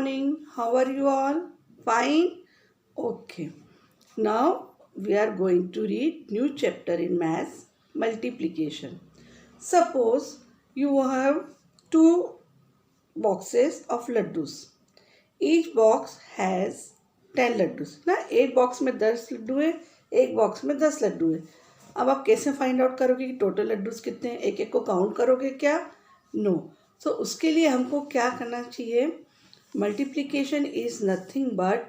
morning. How are you all? Fine? Okay. Now we are going to read new chapter in maths, multiplication. Suppose you have two boxes of laddus. Each box has 10 laddus ना. एक box में 10 लड्डू है, एक box में 10 लड्डू है. अब आप कैसे फाइंड आउट करोगे कि टोटल लड्डूस कितने हैं? एक एक को काउंट करोगे क्या? नो. सो उसके लिए हमको क्या करना चाहिए? Multiplication is nothing but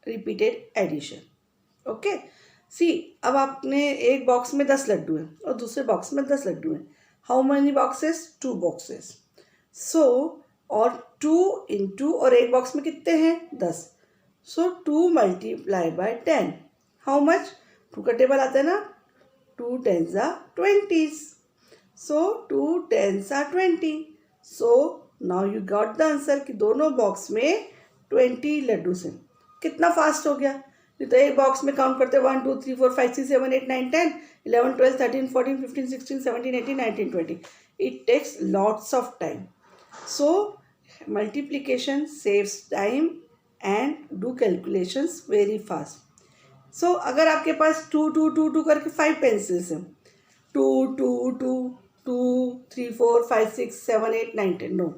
repeated addition. Okay. See, अब आपने एक बॉक्स में 10 लड्डू हैं और दूसरे बॉक्स में 10 लड्डू हैं. How many boxes? 2 बॉक्सेस. सो और 2 इंटू और एक बॉक्स में कितने हैं? 10. सो 2 मल्टीप्लाई बाय 10. How much? 2 का टेबल आता है ना. 2 10s are 20s. So 2 10s are 20. So now you got the answer कि दोनों बॉक्स में 20 लड्डू हैं. कितना फास्ट हो गया? तो एक बॉक्स में काउंट करते 1 2 3 4 5 6 7 8 9 10 11 12 13 14 15 16 17 18 19 20. It takes lots of time. So multiplication saves time and do calculations very fast. सो अगर आपके पास 2 2 2 2 करके 5 पेंसिल्स हैं, 2 2 2 2 3 4 5 6 7 8 9 10. नो.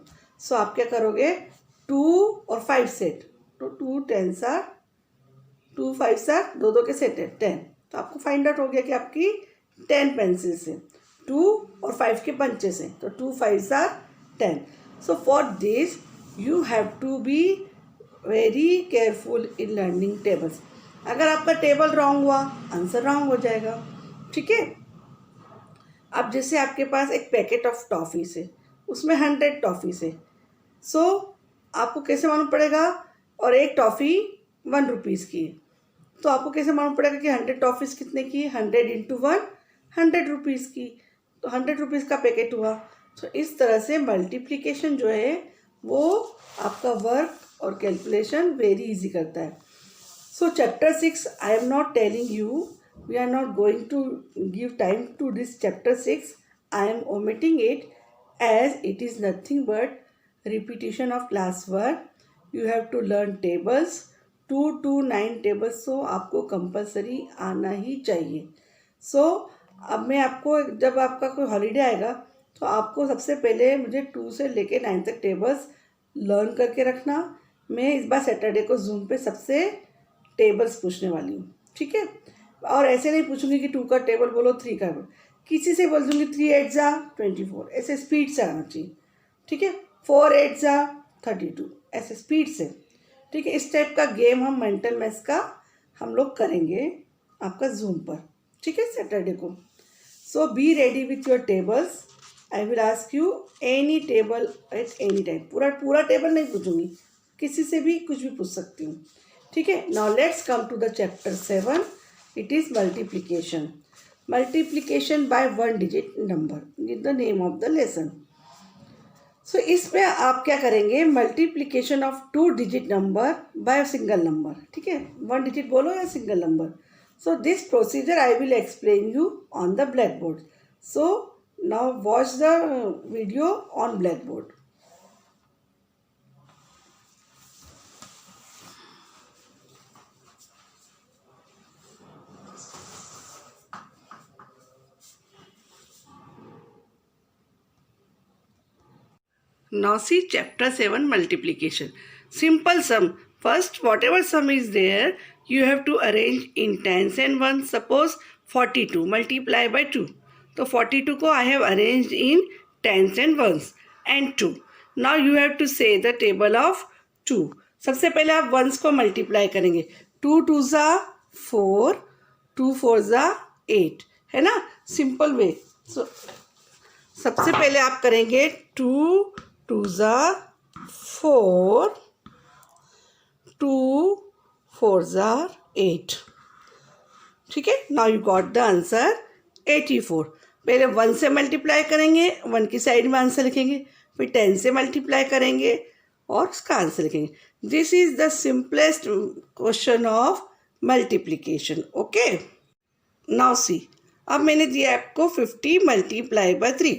सो आप क्या करोगे? 2 और 5 सेट. तो 2 10s are 2 5s are दो दो के सेट है 10. तो आपको फाइंड आउट हो गया कि आपकी 10 पेंसिल्स हैं. 2 और 5 के पंचेस हैं. तो 2 5s are 10. So for this you have to be very careful in learning tables. अगर आपका टेबल रॉन्ग हुआ, आंसर रॉन्ग हो जाएगा. ठीक है. अब जैसे आपके पास एक पैकेट ऑफ टॉफ़ीस है, उसमें 100 टॉफ़ीस है. सो आपको कैसे मालूम पड़ेगा? और एक टॉफ़ी 1 रुपीज़ की है, तो आपको कैसे मालूम पड़ेगा कि 100 टॉफ़ीस कितने की? 100 इंटू 1 100 रुपीज़ की. तो 100 रुपीज़ का पैकेट हुआ. तो इस तरह से मल्टीप्लिकेशन जो है वो आपका वर्क और कैलकुलेशन वेरी इजी करता है. So chapter 6, I am not telling you, we are not going to give time to this chapter 6. I am omitting it as it is nothing but repetition of class 1. You have to learn tables, 2 to 9 tables, so आपको compulsory आना ही चाहिए. So अब मैं आपको, जब आपका कोई holiday आएगा तो आपको सबसे पहले मुझे 2 से लेके 9 तक टेबल्स लर्न करके रखना. मैं इस बार सैटरडे को जूम पे सबसे टेबल्स पूछने वाली हूँ. ठीक है. और ऐसे नहीं पूछूंगी कि 2 का टेबल बोलो, 3 का बोलो. किसी से बोल दूँगी 3 8 जा 24. ऐसे स्पीड से आना चाहिए. ठीक है. 4 8 जा 32. ऐसे स्पीड से. ठीक है. इस टाइप का गेम हम मेंटल मैथ्स का हम लोग करेंगे आपका जूम पर. ठीक है, सैटरडे को. So be ready with your tables. I will ask you any table at any time. पूरा टेबल नहीं पूछूंगी, किसी से भी कुछ भी पूछ सकती हूँ. ठीक है. Now let's come to the chapter 7. It is multiplication. Multiplication by 1 digit number is the name of the lesson. So इसमें आप क्या करेंगे? Multiplication of 2 digit number by single number. ठीक है. 1 डिजिट बोलो या single number. So this procedure I will explain you on the black board. So now watch the video on black board. Now see chapter 7 multiplication. Simple sum. First, whatever sum is there, you have to arrange in tens and ones. Suppose 42 multiply by 2. So 42 को I have arranged in tens and ones and 2. Now you have to say the table of 2. सबसे पहले आप ones को multiply करेंगे. 2 2s are 4, 2 4s are 8. है ना? Simple way. So सबसे पहले आप करेंगे 2 2s are 4, 2 4s are 8. ठीक है. Now you got the answer 84. पहले 1 से मल्टीप्लाई करेंगे, 1 की साइड में आंसर लिखेंगे, फिर 10 से मल्टीप्लाई करेंगे और उसका आंसर लिखेंगे. This is the simplest question of multiplication. Okay. Now see, अब मैंने दिया आपको 50 मल्टीप्लाई बाय 3.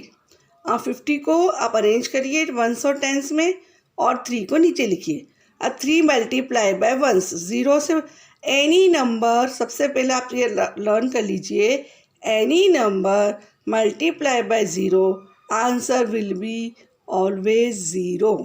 50 को आप अरेंज करिए 1s और 10s में और 3 को नीचे लिखिए. अब 3 मल्टीप्लाई बाय 1, 0 से एनी नंबर, सबसे पहले आप ये लर्न कर लीजिए, any number multiply by 0 answer will be always 0.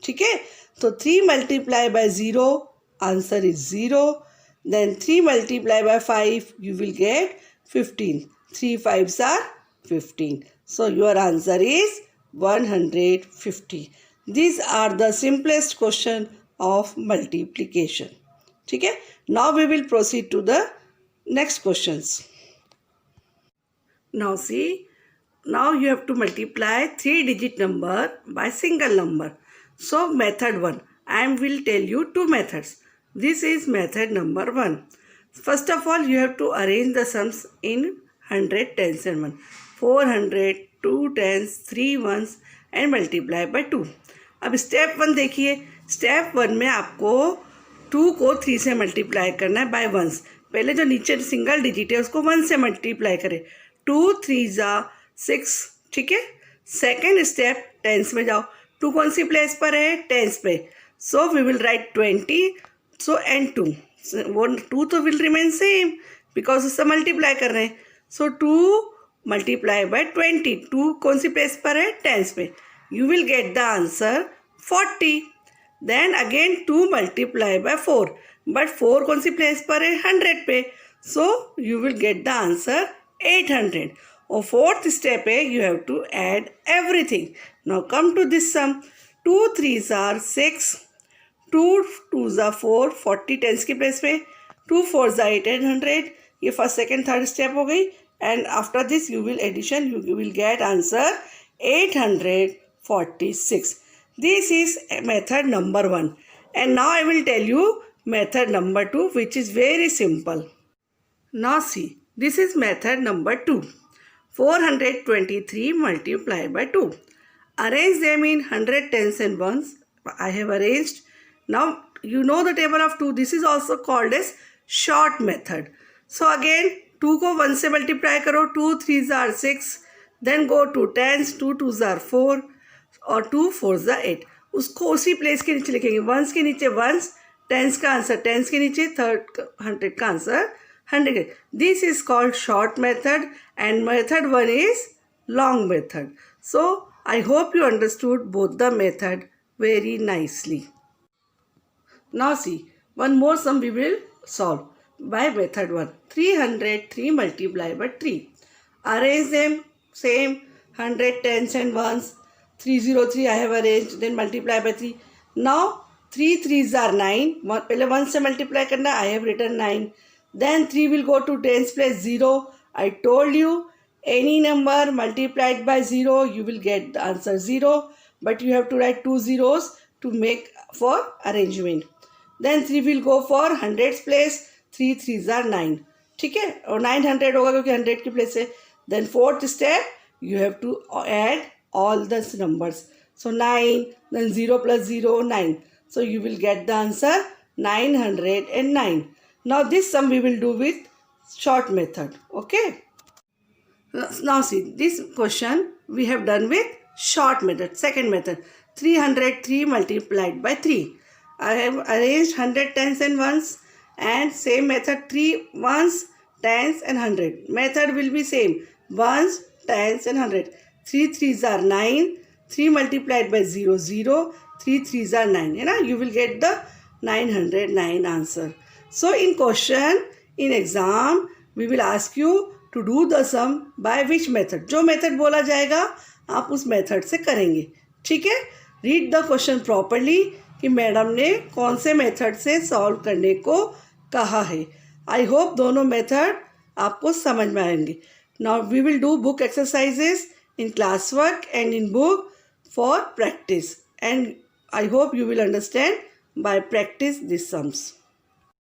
ठीक है, तो 3 multiply by 0 answer is 0. Then 3 multiply by 5, you will get 15. 3 5s are 15. So your answer is 150. These are the simplest question of multiplication. Okay? Now we will proceed to the next questions. Now see, now you have to multiply 3-digit number by single number. So method 1, I will tell you 2 methods. This is method number 1. First of all, you have to arrange the sums in 100, tens and 1. 400, 2 tens, 3 ones and multiply by 2. अब step 1 देखिए, step 1 में आपको 2 को 3 से multiply करना है bye 1s. पहले जो नीचे सिंगल डिजिट है उसको 1 से मल्टीप्लाई करें. 2 3 6. ठीक है, सेकेंड स्टेप टेंस में जाओ. 2 कौन सी प्लेस पर है? टेंस पे. So we will write 20. So and 2. So 2 तो will remain same because उससे मल्टीप्लाई कर रहे हैं. So 2 multiply by 20. 2 कौन सी प्लेस पर है? टेंस पे. You will get the answer 40. Then again 2 multiply by 4. But 4 कौन सी प्लेस पर है? 100 पे. So you will get the answer 800. और फोर्थ स्टेप है, you have to add everything. Now come to this sum. 2 3s are 6. 2 2s are 4, 40 tense की place पे. 2 4s are 800. ये first second third step हो गई. And after this you will addition, you will get answer 846. This is method number 1. And now I will tell you method number 2 which is very simple. Now see, this is method number 2. 423 multiplied by 2. Arrange them in 100 tens and ones. I have arranged. Now you know the table of 2. This is also called as short method. So again 2 को 1 से multiply करो. 2 3s are 6. Then go to tens. 2 2s are 4 और 2 4s are 8. उसको उसी place के नीचे लिखेंगे. Once के नीचे वंस, टेंस का आंसर टेंस के नीचे, थर्ड 100 का answer 100. This is called short method and method 1 is long method. So I hope you understood both the method very nicely. Now see, one more sum we will solve by method 1. 303 multiplied by 3. Arrange them same, 100 tens and ones. 303 I have arranged, then multiply by 3. Now 3 3s are 9. पहले 1 से multiply करना. I have written 9. Then 3 will go to tens place 0. I told you any number multiplied by 0 you will get the answer 0, but you have to write 2 zeros to make for arrangement. Then 3 will go for 100s place. 3 3s are 9. ठीक है, और 900 होगा क्योंकि 100 की place है. Then fourth step you have to add all the numbers. So 9, then 0 plus 0, 9. So you will get the answer 909. Now this sum we will do with short method. Okay. Now see, this question we have done with short method, second method. 303 multiplied by 3. I have arranged 100 tens and ones, and same method 3 ones, tens and 100. Method will be same, ones, tens and 100. 3 3s are 9. 3 multiplied by 0 0. 3 3s are 9. You know, you will get the 909 answer. So in question, in exam, we will ask you to do the sum by which method. जो method बोला जाएगा आप उस method से करेंगे. ठीक है, read the question properly कि मैडम ने कौन से मेथड से सॉल्व करने को कहा है. आई होप दोनों मेथड आपको समझ में आएंगे. Now we will do book exercises in class work and in book for practice, and I hope you will understand by practice these sums.